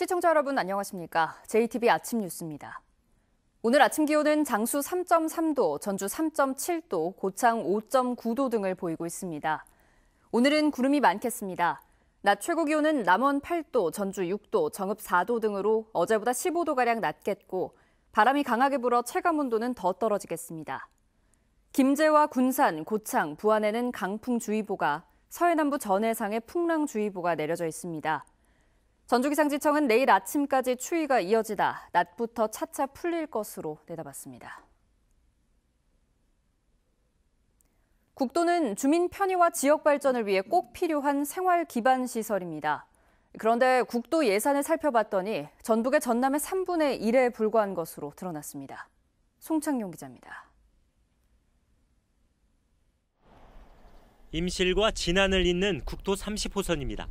시청자 여러분 안녕하십니까? JTB 아침 뉴스입니다. 오늘 아침 기온은 장수 3.3도, 전주 3.7도, 고창 5.9도 등을 보이고 있습니다. 오늘은 구름이 많겠습니다. 낮 최고 기온은 남원 8도, 전주 6도, 정읍 4도 등으로 어제보다 15도가량 낮겠고 바람이 강하게 불어 체감온도는 더 떨어지겠습니다. 김제와 군산, 고창, 부안에는 강풍주의보가, 서해남부 전해상에 풍랑주의보가 내려져 있습니다. 전주기상지청은 내일 아침까지 추위가 이어지다 낮부터 차차 풀릴 것으로 내다봤습니다. 국도는 주민 편의와 지역 발전을 위해 꼭 필요한 생활 기반 시설입니다. 그런데 국도 예산을 살펴봤더니 전북의 전남의 3분의 1에 불과한 것으로 드러났습니다. 송창용 기자입니다. 임실과 진안을 잇는 국도 30호선입니다.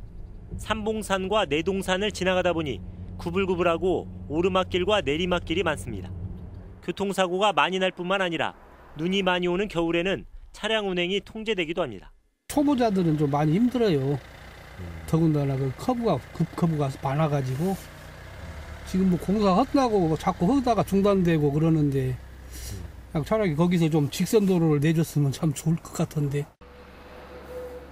삼봉산과 내동산을 지나가다 보니 구불구불하고 오르막길과 내리막길이 많습니다. 교통사고가 많이 날 뿐만 아니라 눈이 많이 오는 겨울에는 차량 운행이 통제되기도 합니다. 초보자들은 좀 많이 힘들어요. 더군다나 그 급커브가 많아가지고 지금 뭐 공사 헛나고 자꾸 헛다가 중단되고 그러는데 그냥 차라리 거기서 좀 직선도로를 내줬으면 참 좋을 것 같은데.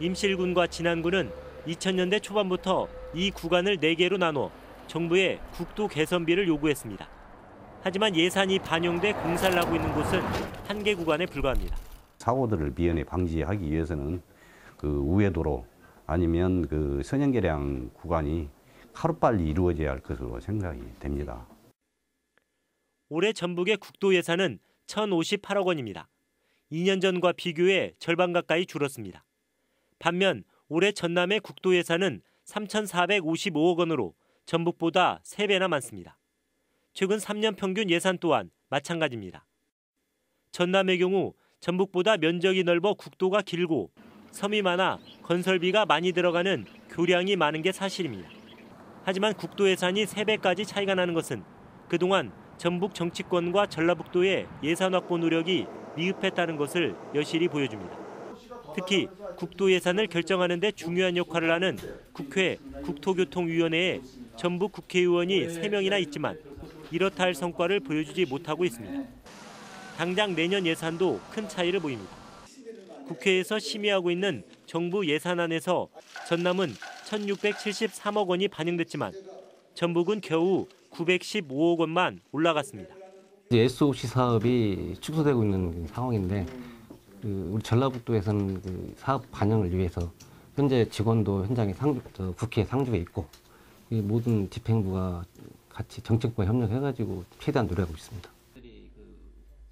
임실군과 진안군은 2000년대 초반부터 이 구간을 4개로 나눠 정부에 국도 개선비를 요구했습니다. 하지만 예산이 반영돼 공사를 하고 있는 곳은 1개 구간에 불과합니다. 사고들을 미연에 방지하기 위해서는 그 우회도로 아니면 그 선연계량 구간이 하루빨리 이루어져야 할 것으로 생각이 됩니다. 올해 전북의 국도 예산은 1,058억 원입니다. 2년 전과 비교해 절반 가까이 줄었습니다. 반면 올해 전남의 국도 예산은 3,455억 원으로 전북보다 3배나 많습니다. 최근 3년 평균 예산 또한 마찬가지입니다. 전남의 경우 전북보다 면적이 넓어 국도가 길고 섬이 많아 건설비가 많이 들어가는 교량이 많은 게 사실입니다. 하지만 국도 예산이 3배까지 차이가 나는 것은 그동안 전북 정치권과 전라북도의 예산 확보 노력이 미흡했다는 것을 여실히 보여줍니다. 특히 국도 예산을 결정하는 데 중요한 역할을 하는 국회 국토교통위원회에 전북 국회의원이 3명이나 있지만 이렇다 할 성과를 보여주지 못하고 있습니다. 당장 내년 예산도 큰 차이를 보입니다. 국회에서 심의하고 있는 정부 예산안에서 전남은 1,673억 원이 반영됐지만 전북은 겨우 915억 원만 올라갔습니다. SOC 사업이 축소되고 있는 상황인데 우리 전라북도에서는 그 사업 반영을 위해서 현재 직원도 현장에 국회에 상주해 있고 모든 집행부가 같이 정책부와 협력해가지고 최대한 노력하고 있습니다.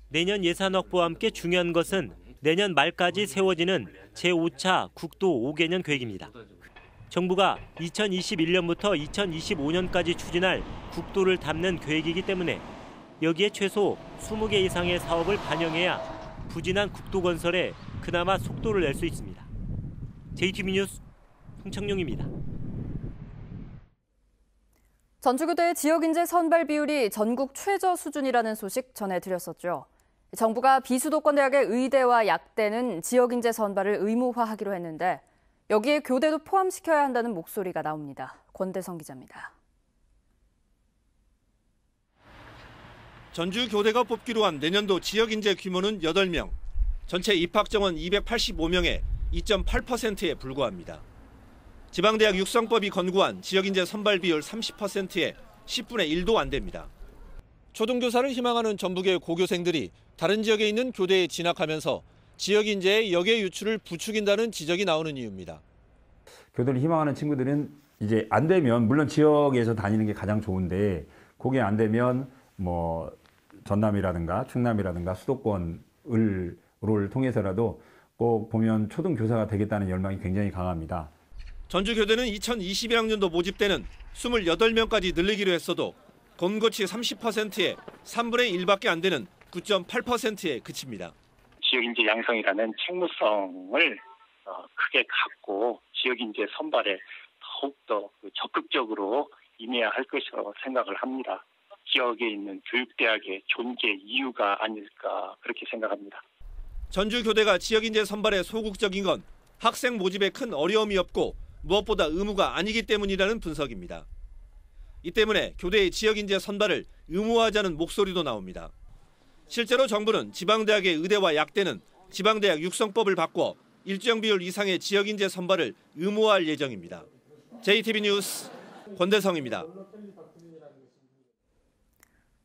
내년 예산 확보와 함께 중요한 것은 내년 말까지 세워지는 제5차 국도 5개년 계획입니다. 정부가 2021년부터 2025년까지 추진할 국도를 담는 계획이기 때문에 여기에 최소 20개 이상의 사업을 반영해야 부진한 국도 건설에 그나마 속도를 낼 수 있습니다. JTB 뉴스 송창용입니다. 전주교대 지역인재 선발 비율이 전국 최저 수준이라는 소식 전해드렸었죠. 정부가 비수도권 대학의 의대와 약대는 지역인재 선발을 의무화하기로 했는데 여기에 교대도 포함시켜야 한다는 목소리가 나옵니다. 권대성 기자입니다. 전주교대가 뽑기로 한 내년도 지역인재 규모는 8명, 전체 입학 정원 285명의 2.8%에 불과합니다. 지방대학 육성법이 권고한 지역인재 선발 비율 30%에 10분의 1도 안 됩니다. 초등교사를 희망하는 전북의 고교생들이 다른 지역에 있는 교대에 진학하면서 지역인재의 역의 유출을 부추긴다는 지적이 나오는 이유입니다. 교대를 희망하는 친구들은 이제 안 되면 물론 지역에서 다니는 게 가장 좋은데 그게 안 되면 뭐 전남이라든가 충남이라든가 수도권을 통해서라도 꼭 보면 초등교사가 되겠다는 열망이 굉장히 강합니다. 전주교대는 2021학년도 모집대는 28명까지 늘리기로 했어도 권고치 30%에 3분의 1밖에 안 되는 9.8%에 그칩니다. 지역인재 양성이라는 책무성을 크게 갖고 지역인재 선발에 더욱더 적극적으로 임해야 할 것이라고 생각을 합니다. 지역에 있는 교육대학의 존재 이유가 아닐까 그렇게 생각합니다. 전주교대가 지역인재 선발에 소극적인 건 학생 모집에 큰 어려움이 없고 무엇보다 의무가 아니기 때문이라는 분석입니다. 이 때문에 교대의 지역인재 선발을 의무화하자는 목소리도 나옵니다. 실제로 정부는 지방대학의 의대와 약대는 지방대학 육성법을 바꿔 일정 비율 이상의 지역인재 선발을 의무화할 예정입니다. JTB 뉴스 권대성입니다.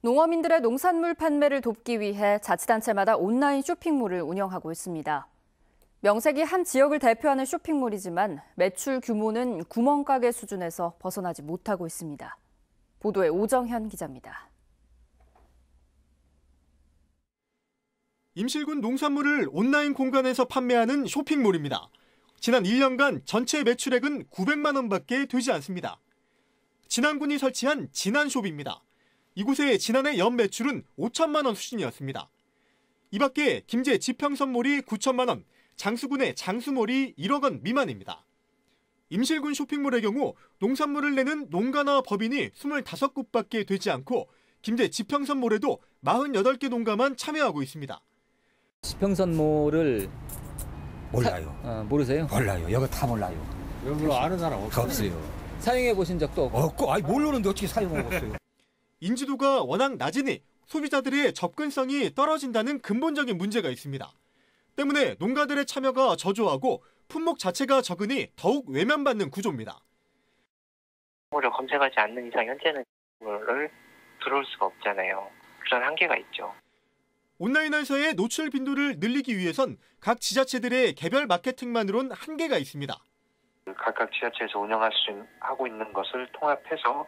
농어민들의 농산물 판매를 돕기 위해 자치단체마다 온라인 쇼핑몰을 운영하고 있습니다. 명색이 한 지역을 대표하는 쇼핑몰이지만 매출 규모는 구멍가게 수준에서 벗어나지 못하고 있습니다. 보도에 오정현 기자입니다. 임실군 농산물을 온라인 공간에서 판매하는 쇼핑몰입니다. 지난 1년간 전체 매출액은 900만 원밖에 되지 않습니다. 진안군이 설치한 진안숍입니다. 이곳의 지난해 연 매출은 5천만 원 수준이었습니다. 이 밖에 김제 지평선몰이 9천만 원, 장수군의 장수몰이 1억 원 미만입니다. 임실군 쇼핑몰의 경우 농산물을 내는 농가나 법인이 25곳밖에 되지 않고 김제 지평선몰에도 48개 농가만 참여하고 있습니다. 지평선몰을 몰라요. 모르세요? 몰라요. 여기 다 몰라요. 여기로 아는 사람 없어요. 사용해 보신 적도 없고? 없고, 아니 모르는데 어떻게 사용하겠어요? 인지도가 워낙 낮으니 소비자들의 접근성이 떨어진다는 근본적인 문제가 있습니다. 때문에 농가들의 참여가 저조하고 품목 자체가 적으니 더욱 외면받는 구조입니다. 를 검색하지 않는 이상 현재는 를 들어올 수가 없잖아요. 그런 한계가 있죠. 온라인에서의 노출 빈도를 늘리기 위해선 각 지자체들의 개별 마케팅만으론 한계가 있습니다. 각각 지자체에서 하고 있는 것을 통합해서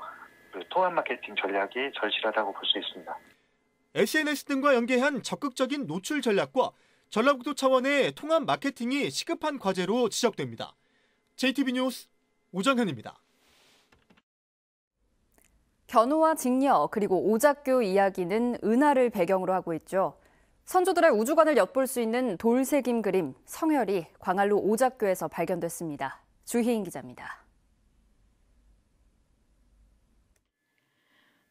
통합 마케팅 전략이 절실하다고 볼 수 있습니다. SNS 등과 연계한 적극적인 노출 전략과 전라북도 차원의 통합 마케팅이 시급한 과제로 지적됩니다. JTB 뉴스 오정현입니다. 견우와 직녀 그리고 오작교 이야기는 은하를 배경으로 하고 있죠. 선조들의 우주관을 엿볼 수 있는 돌새김 그림 성혈이 광안루 오작교에서 발견됐습니다. 주희인 기자입니다.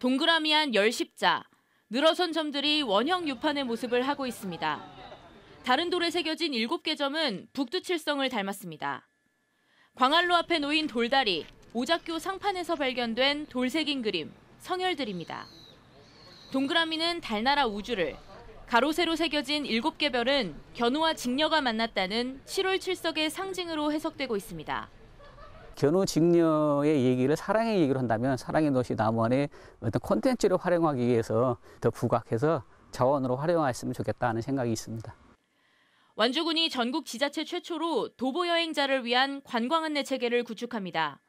동그라미한 10십자, 늘어선 점들이 원형 유판의 모습을 하고 있습니다. 다른 돌에 새겨진 7개 점은 북두칠성을 닮았습니다. 광안루 앞에 놓인 돌다리, 오작교 상판에서 발견된 돌새긴 그림, 성혈들입니다. 동그라미는 달나라 우주를, 가로 세로 새겨진 7개 별은 견우와 직녀가 만났다는 7월 칠석의 상징으로 해석되고 있습니다. 견우 직녀의 얘기를 사랑의 얘기로 한다면 사랑의 도시 남원의 어떤 콘텐츠를 활용하기 위해서 더 부각해서 자원으로 활용했으면 좋겠다 하는 생각이 있습니다. 완주군이 전국 지자체 최초로 도보 여행자를 위한 관광 안내 체계를 구축합니다.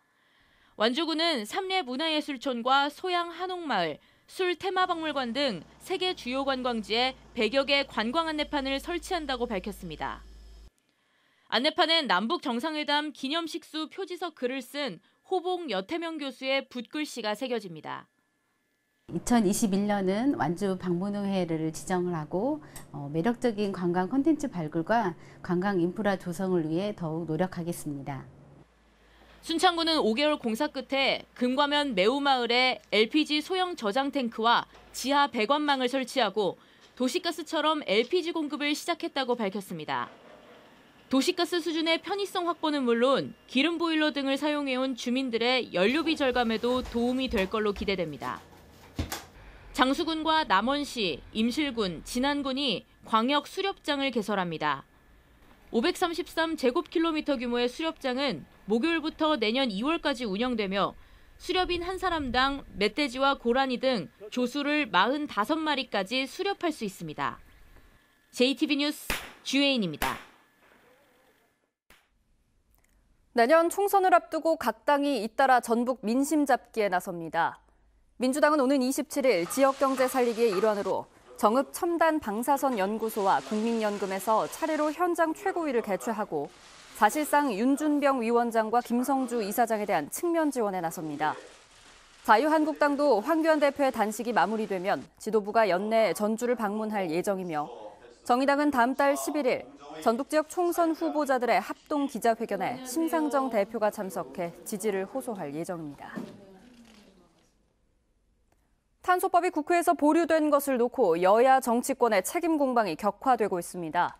완주군은 삼례문화예술촌과 소양 한옥마을, 술 테마박물관 등 세계 주요 관광지에 100여 개 관광 안내판을 설치한다고 밝혔습니다. 안내판엔 남북 정상회담 기념식수 표지석 글을 쓴 호봉 여태명 교수의 붓글씨가 새겨집니다. 2021년은 완주 방문회를 지정을 하고 매력적인 관광 콘텐츠 발굴과 관광 인프라 조성을 위해 더욱 노력하겠습니다. 순창구는 5개월 공사 끝에 금과면 매우마을에 LPG 소형 저장 탱크와 지하 배관망을 설치하고 도시가스처럼 LPG 공급을 시작했다고 밝혔습니다. 도시가스 수준의 편의성 확보는 물론 기름 보일러 등을 사용해온 주민들의 연료비 절감에도 도움이 될 걸로 기대됩니다. 장수군과 남원시, 임실군, 진안군이 광역 수렵장을 개설합니다. 533제곱킬로미터 규모의 수렵장은 목요일부터 내년 2월까지 운영되며 수렵인 한 사람당 멧돼지와 고라니 등 조수를 45마리까지 수렵할 수 있습니다. JTB 뉴스 주혜인입니다. 내년 총선을 앞두고 각 당이 잇따라 전북 민심 잡기에 나섭니다. 민주당은 오는 27일 지역경제 살리기의 일환으로 정읍 첨단 방사선 연구소와 국민연금에서 차례로 현장 최고위를 개최하고 사실상 윤준병 위원장과 김성주 이사장에 대한 측면 지원에 나섭니다. 자유한국당도 황교안 대표의 단식이 마무리되면 지도부가 연내 전주를 방문할 예정이며 정의당은 다음 달 11일 전북 지역 총선 후보자들의 합동 기자회견에 심상정 대표가 참석해 지지를 호소할 예정입니다. 탄소법이 국회에서 보류된 것을 놓고 여야 정치권의 책임 공방이 격화되고 있습니다.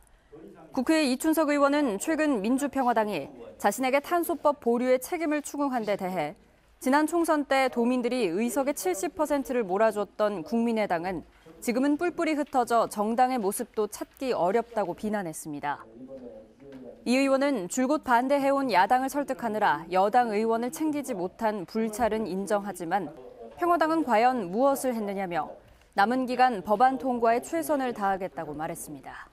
국회의 이춘석 의원은 최근 민주평화당이 자신에게 탄소법 보류의 책임을 추궁한 데 대해 지난 총선 때 도민들이 의석의 70%를 몰아줬던 국민의당은 지금은 뿔뿔이 흩어져 정당의 모습도 찾기 어렵다고 비난했습니다. 이 의원은 줄곧 반대해온 야당을 설득하느라 여당 의원을 챙기지 못한 불찰은 인정하지만 평화당은 과연 무엇을 했느냐며 남은 기간 법안 통과에 최선을 다하겠다고 말했습니다.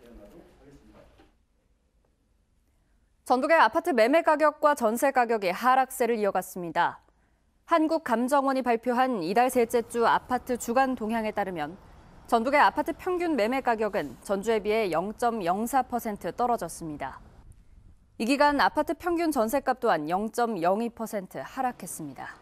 전북의 아파트 매매 가격과 전세 가격이 하락세를 이어갔습니다. 한국감정원이 발표한 이달 셋째 주 아파트 주간 동향에 따르면 전북의 아파트 평균 매매 가격은 전주에 비해 0.04% 떨어졌습니다. 이 기간 아파트 평균 전세값 또한 0.02% 하락했습니다.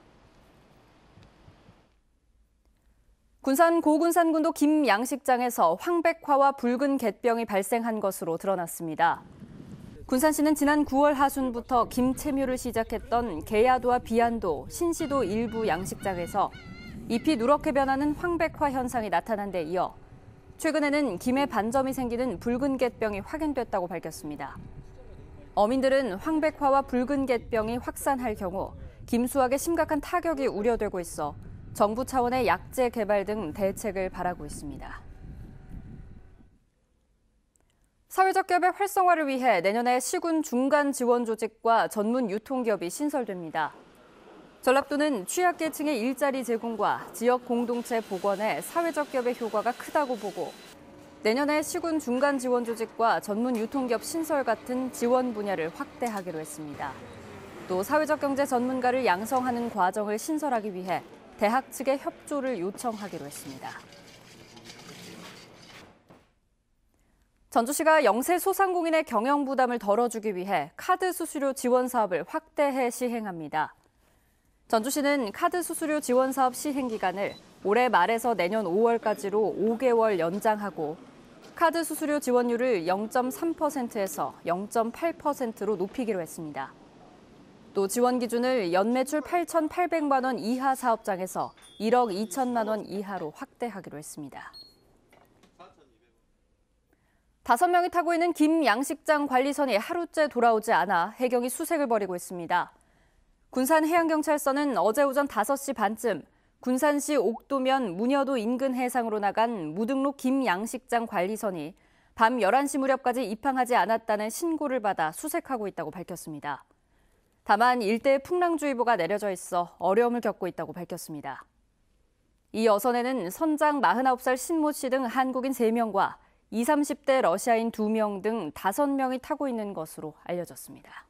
군산 고군산군도 김양식장에서 황백화와 붉은 갯병이 발생한 것으로 드러났습니다. 군산시는 지난 9월 하순부터 김 채묘를 시작했던 계야도와 비안도, 신시도 일부 양식장에서 잎이 누렇게 변하는 황백화 현상이 나타난 데 이어 최근에는 김에 반점이 생기는 붉은 갯병이 확인됐다고 밝혔습니다. 어민들은 황백화와 붉은 갯병이 확산할 경우 김 수확에 심각한 타격이 우려되고 있어 정부 차원의 약제 개발 등 대책을 바라고 있습니다. 사회적 기업의 활성화를 위해 내년에 시군 중간 지원 조직과 전문 유통기업이 신설됩니다. 전라도는 취약계층의 일자리 제공과 지역 공동체 복원에 사회적 기업의 효과가 크다고 보고 내년에 시군 중간 지원 조직과 전문 유통기업 신설 같은 지원 분야를 확대하기로 했습니다. 또 사회적 경제 전문가를 양성하는 과정을 신설하기 위해 대학 측의 협조를 요청하기로 했습니다. 전주시가 영세 소상공인의 경영 부담을 덜어주기 위해 카드 수수료 지원 사업을 확대해 시행합니다. 전주시는 카드 수수료 지원 사업 시행 기간을 올해 말에서 내년 5월까지로 5개월 연장하고 카드 수수료 지원율을 0.3%에서 0.8%로 높이기로 했습니다. 또 지원 기준을 연매출 8,800만 원 이하 사업장에서 1억 2천만 원 이하로 확대하기로 했습니다. 5명이 타고 있는 김 양식장 관리선이 하루째 돌아오지 않아 해경이 수색을 벌이고 있습니다. 군산해양경찰서는 어제 오전 5시 반쯤 군산시 옥도면 문여도 인근 해상으로 나간 무등록 김 양식장 관리선이 밤 11시 무렵까지 입항하지 않았다는 신고를 받아 수색하고 있다고 밝혔습니다. 다만 일대에 풍랑주의보가 내려져 있어 어려움을 겪고 있다고 밝혔습니다. 이 어선에는 선장 49살 신모 씨 등 한국인 3명과 20, 30대 러시아인 2명 등 5명이 타고 있는 것으로 알려졌습니다.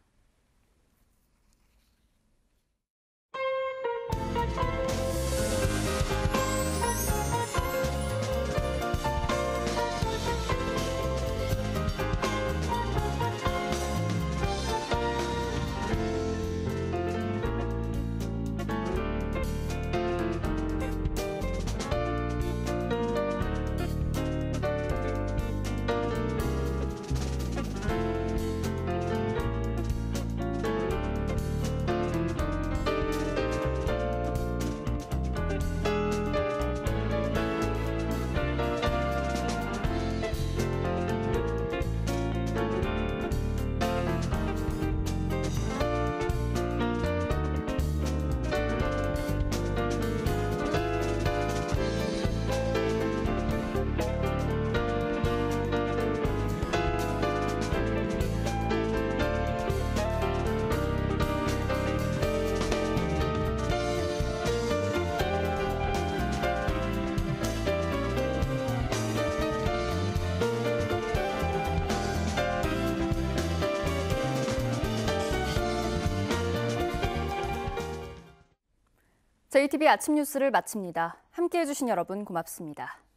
JTB 아침 뉴스를 마칩니다. 함께해 주신 여러분 고맙습니다.